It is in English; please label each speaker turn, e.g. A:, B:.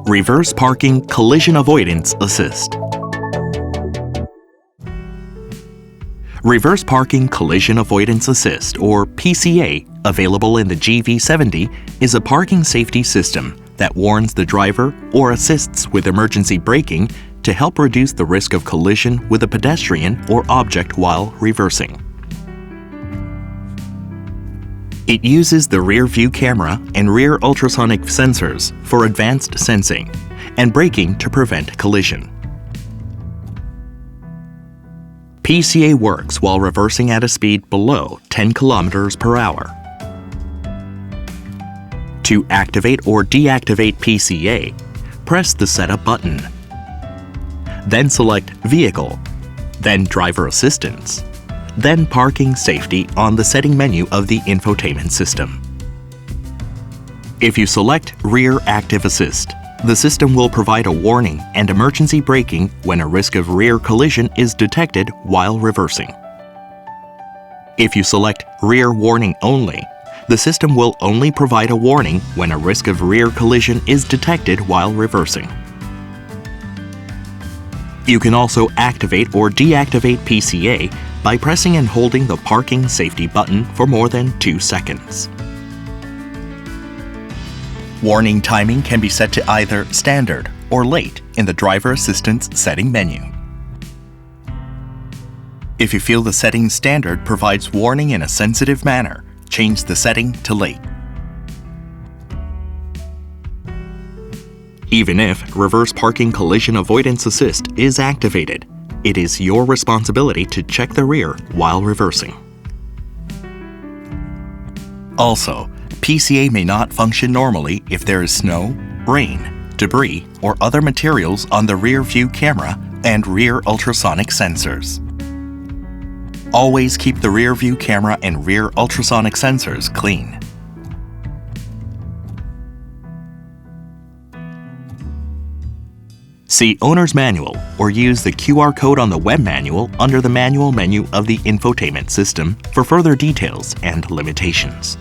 A: Reverse Parking Collision-Avoidance Assist. Reverse Parking Collision-Avoidance Assist, or PCA, available in the GV70, is a parking safety system that warns the driver or assists with emergency braking to help reduce the risk of collision with a pedestrian or object while reversing. It uses the rear view camera and rear ultrasonic sensors for advanced sensing and braking to prevent collision. PCA works while reversing at a speed below 10 km per hour. To activate or deactivate PCA, press the Setup button. Then select Vehicle, then Driver Assistance, then Parking Safety on the setting menu of the infotainment system. If you select Rear Active Assist, the system will provide a warning and emergency braking when a risk of rear collision is detected while reversing. If you select Rear Warning Only, the system will only provide a warning when a risk of rear collision is detected while reversing. You can also activate or deactivate PCA by pressing and holding the Parking Safety button for more than 2 seconds. Warning timing can be set to either Standard or Late in the Driver Assistance setting menu. If you feel the setting Standard provides warning in a sensitive manner, change the setting to Late. Even if Reverse Parking Collision Avoidance Assist is activated, it is your responsibility to check the rear while reversing. Also, PCA may not function normally if there is snow, rain, debris, or other materials on the rear view camera and rear ultrasonic sensors. Always keep the rear view camera and rear ultrasonic sensors clean. See Owner's Manual or use the QR code on the web manual under the Manual menu of the infotainment system for further details and limitations.